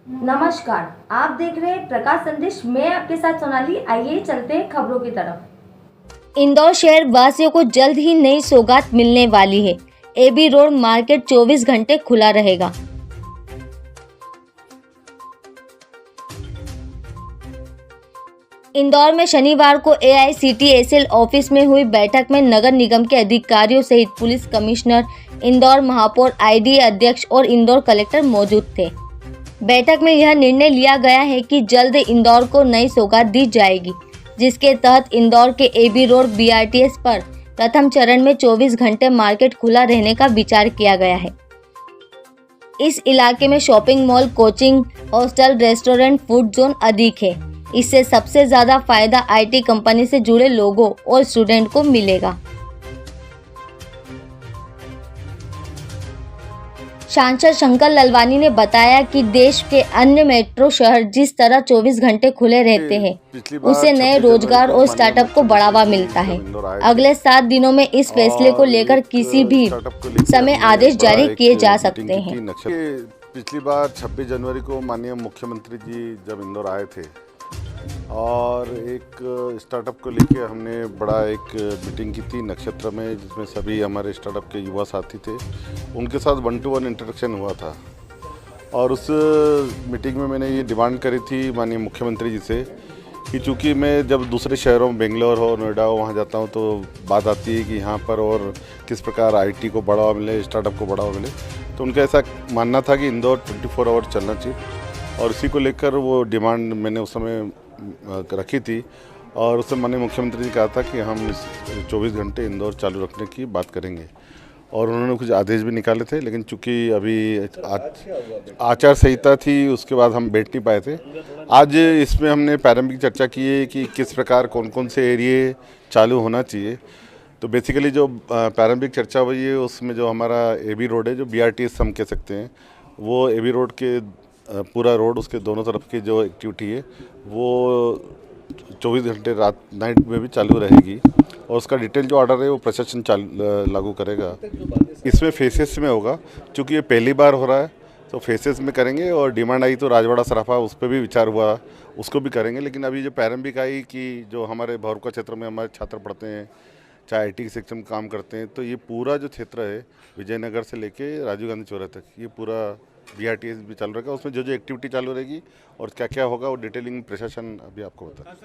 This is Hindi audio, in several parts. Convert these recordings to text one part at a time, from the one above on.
नमस्कार, आप देख रहे हैं प्रकाश संदेश। मैं आपके साथ सोनाली। आइए चलते हैं खबरों की तरफ। इंदौर शहर वासियों को जल्द ही नई सौगात मिलने वाली है। एबी रोड मार्केट 24 घंटे खुला रहेगा। इंदौर में शनिवार को AICTSL ऑफिस में हुई बैठक में नगर निगम के अधिकारियों सहित पुलिस कमिश्नर, इंदौर महापौर, IDA अध्यक्ष और इंदौर कलेक्टर मौजूद थे। बैठक में यह निर्णय लिया गया है कि जल्द इंदौर को नई सौगात दी जाएगी, जिसके तहत इंदौर के AB रोड BRTS पर प्रथम चरण में 24 घंटे मार्केट खुला रहने का विचार किया गया है। इस इलाके में shopping mall, coaching, hostel, restaurant, food zone अधिक है। इससे सबसे ज्यादा फायदा IT कंपनी से जुड़े लोगों और स्टूडेंट को मिलेगा। सांसद शंकर ललवानी ने बताया कि देश के अन्य मेट्रो शहर जिस तरह 24 घंटे खुले रहते हैं, उससे नए रोजगार और स्टार्टअप को बढ़ावा मिलता है। अगले 7 दिनों में इस फैसले को लेकर किसी भी समय आदेश जारी किए जा सकते हैं। पिछली बार 26 जनवरी को माननीय मुख्यमंत्री जी जब इंदौर आए थे और एक स्टार्टअप को लेके हमने बड़ा एक मीटिंग की थी नक्षत्र में, जिसमें सभी हमारे स्टार्टअप के युवा साथी थे। उनके साथ 1-to-1 इंटरेक्शन हुआ था और उस मीटिंग में मैंने ये डिमांड करी थी माननीय मुख्यमंत्री जी से कि चूँकि मैं जब दूसरे शहरों में बेंगलोर हो, नोएडा हो, वहाँ जाता हूँ तो बात आती है कि यहाँ पर और किस प्रकार IT को बढ़ावा मिले, स्टार्टअप को बढ़ावा मिले। तो उनका ऐसा मानना था कि इंदौर 24 आवर चलना चाहिए और इसी को लेकर वो डिमांड मैंने उस समय रखी थी और उससे माननीय मुख्यमंत्री जी कहा था कि हम इस 24 घंटे इंदौर चालू रखने की बात करेंगे और उन्होंने कुछ आदेश भी निकाले थे। लेकिन चूंकि अभी आचार संहिता थी, उसके बाद हम बैठ नहीं पाए थे। आज इसमें हमने प्रारंभिक चर्चा की है कि किस प्रकार कौन कौन से एरिए चालू होना चाहिए। तो बेसिकली जो प्रारंभिक चर्चा हुई है उसमें जो हमारा AB रोड है, जो BRTS हम कह सकते हैं, वो AB रोड के पूरा रोड, उसके दोनों तरफ की जो एक्टिविटी है वो 24 घंटे रात नाइट में भी चालू रहेगी और उसका डिटेल जो ऑर्डर है वो प्रशासन लागू करेगा। इसमें फेसेस में होगा, क्योंकि ये पहली बार हो रहा है तो फेसेस में करेंगे और डिमांड आई तो राजवाड़ा सराफा उस पर भी विचार हुआ, उसको भी करेंगे। लेकिन अभी जो प्रारंभिक आई कि जो हमारे भौरका क्षेत्र में हमारे छात्र पढ़ते हैं, चाहे IT सेक्शन में काम करते हैं, तो ये पूरा जो क्षेत्र है विजयनगर से लेके राजीव गांधी चौराहे तक, ये पूरा BRTS भी चालू रहेगा। उसमें जो जो एक्टिविटी चालू रहेगी और क्या क्या होगा वो डिटेलिंग प्रशासन अभी आपको बता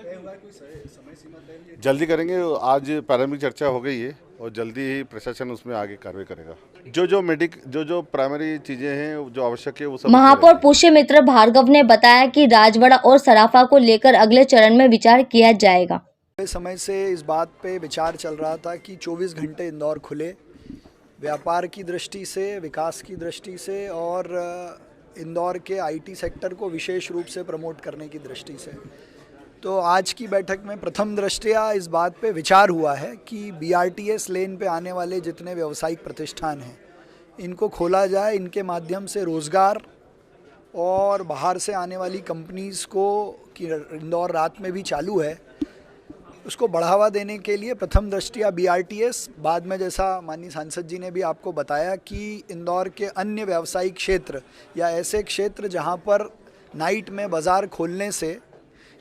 जल्दी करेंगे। आज प्रारंभिक चर्चा हो गई है और जल्दी ही प्रशासन उसमें आगे कार्रवाई करेगा। जो प्राइमरी चीज़ें हैं जो आवश्यक है वो सब। महापौर पुष्य मित्र भार्गव ने बताया कि राजवाड़ा और सराफा को लेकर अगले चरण में विचार किया जाएगा। समय से इस बात पे विचार चल रहा था कि 24 घंटे इंदौर खुले, व्यापार की दृष्टि से, विकास की दृष्टि से और इंदौर के IT सेक्टर को विशेष रूप से प्रमोट करने की दृष्टि से। तो आज की बैठक में प्रथम दृष्टया इस बात पे विचार हुआ है कि BRTS लेन पे आने वाले जितने व्यावसायिक प्रतिष्ठान हैं इनको खोला जाए, इनके माध्यम से रोज़गार और बाहर से आने वाली कंपनीज़ को, कि इंदौर रात में भी चालू है, उसको बढ़ावा देने के लिए प्रथम दृष्टया BRTS, बाद में जैसा माननीय सांसद जी ने भी आपको बताया कि इंदौर के अन्य व्यावसायिक क्षेत्र या ऐसे क्षेत्र जहां पर नाइट में बाज़ार खोलने से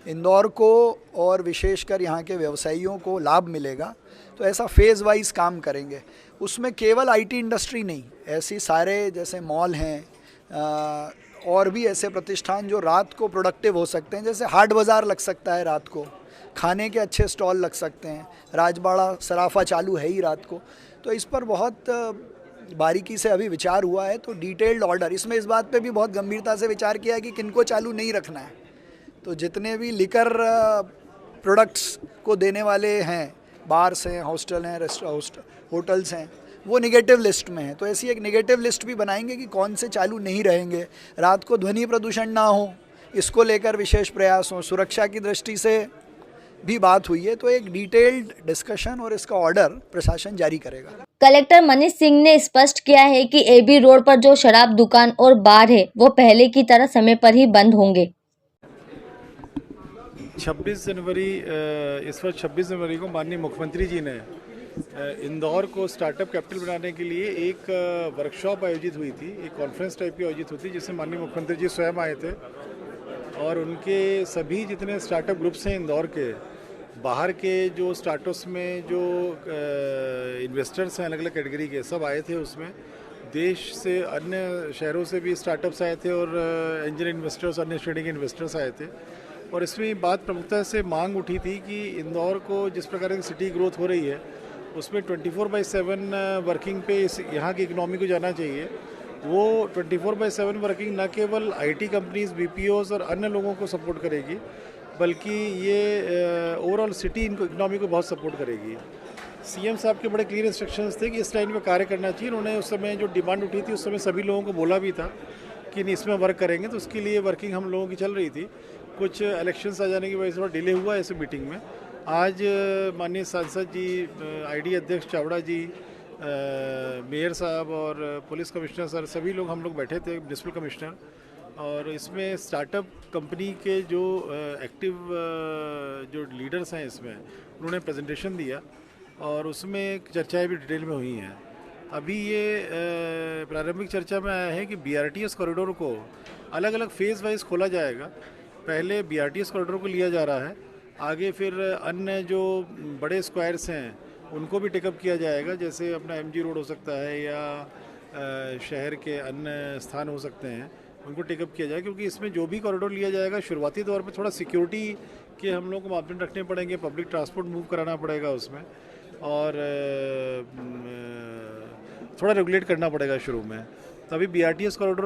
इंदौर को और विशेषकर यहां के व्यवसायियों को लाभ मिलेगा, तो ऐसा फेज़ वाइज काम करेंगे। उसमें केवल IT इंडस्ट्री नहीं, ऐसी सारे जैसे मॉल हैं और भी ऐसे प्रतिष्ठान जो रात को प्रोडक्टिव हो सकते हैं, जैसे हाट बाज़ार लग सकता है रात को, खाने के अच्छे स्टॉल लग सकते हैं, राजवाड़ा सराफा चालू है ही रात को। तो इस पर बहुत बारीकी से अभी विचार हुआ है। तो डिटेल्ड ऑर्डर, इसमें इस बात पे भी बहुत गंभीरता से विचार किया कि किनको चालू नहीं रखना है। तो जितने भी लिकर प्रोडक्ट्स को देने वाले हैं, बार्स हैं, हॉस्टल हैं, होटल्स हैं, वो निगेटिव लिस्ट में है। तो ऐसी एक निगेटिव लिस्ट भी बनाएंगे कि कौन से चालू नहीं रहेंगे। रात को ध्वनि प्रदूषण ना हो, इसको लेकर विशेष प्रयास हो। सुरक्षा की दृष्टि से भी बात हुई है। तो एक डिटेल्ड डिस्कशन और इसका ऑर्डर प्रशासन जारी करेगा। कलेक्टर मनीष सिंह ने स्पष्ट किया है कि AB रोड पर जो शराब दुकान और बार है वो पहले की तरह समय पर ही बंद होंगे। 26 जनवरी को माननीय मुख्यमंत्री जी ने इंदौर को स्टार्टअप कैपिटल बनाने के लिए एक वर्कशॉप आयोजित हुई थी, एक कॉन्फ्रेंस टाइप की आयोजित हुई थी, जिसमें माननीय मुख्यमंत्री जी स्वयं आए थे और उनके सभी जितने स्टार्टअप ग्रुप्स हैं इंदौर के, बाहर के जो स्टार्टअप्स में जो इन्वेस्टर्स हैं अलग अलग कैटेगरी के, सब आए थे उसमें। देश से अन्य शहरों से भी स्टार्टअप्स आए थे और एंजल इन्वेस्टर्स, अन्य श्रेणी के इन्वेस्टर्स आए थे। और इसमें बात प्रमुखता से मांग उठी थी कि इंदौर को जिस प्रकार की सिटी ग्रोथ हो रही है उसमें 24/7 वर्किंग पे यहाँ की इकनॉमी को जाना चाहिए। वो 24/7 वर्किंग न केवल आईटी कंपनीज, बीपीओज और अन्य लोगों को सपोर्ट करेगी, बल्कि ये ओवरऑल सिटी इनको इकनॉमी को बहुत सपोर्ट करेगी। सीएम साहब के बड़े क्लियर इंस्ट्रक्शंस थे कि इस लाइन में कार्य करना चाहिए। उन्होंने उस समय जो डिमांड उठी थी उस समय सभी लोगों को बोला भी था कि नहीं इसमें वर्क करेंगे, तो उसके लिए वर्किंग हम लोगों की चल रही थी। कुछ इलेक्शंस आ जाने की वजह से थोड़ा डिले हुआ ऐसे मीटिंग में। आज माननीय सांसद जी, आईडी अध्यक्ष चावड़ा जी, मेयर साहब और पुलिस कमिश्नर सर, सभी लोग हम लोग बैठे थे, म्यूनिसिपल कमिश्नर, और इसमें स्टार्टअप कंपनी के जो एक्टिव जो लीडर्स हैं इसमें, उन्होंने प्रेजेंटेशन दिया और उसमें चर्चाएं भी डिटेल में हुई हैं। अभी ये प्रारंभिक चर्चा में आया है कि बीआरटीएस कॉरिडोर को अलग अलग फेज़ वाइज खोला जाएगा। पहले बीआरटीएस कॉरिडोर को लिया जा रहा है, आगे फिर अन्य जो बड़े स्क्वायर्स हैं उनको भी टेकअप किया जाएगा, जैसे अपना एमजी रोड हो सकता है या शहर के अन्य स्थान हो सकते हैं, उनको टेकअप किया जाएगा। क्योंकि इसमें जो भी कॉरिडोर लिया जाएगा शुरुआती तौर पर थोड़ा सिक्योरिटी के हम लोग को मापदंड रखने पड़ेंगे, पब्लिक ट्रांसपोर्ट मूव कराना पड़ेगा उसमें, और थोड़ा रेगुलेट करना पड़ेगा शुरू में। तभी बीआरटीएस कॉरिडोर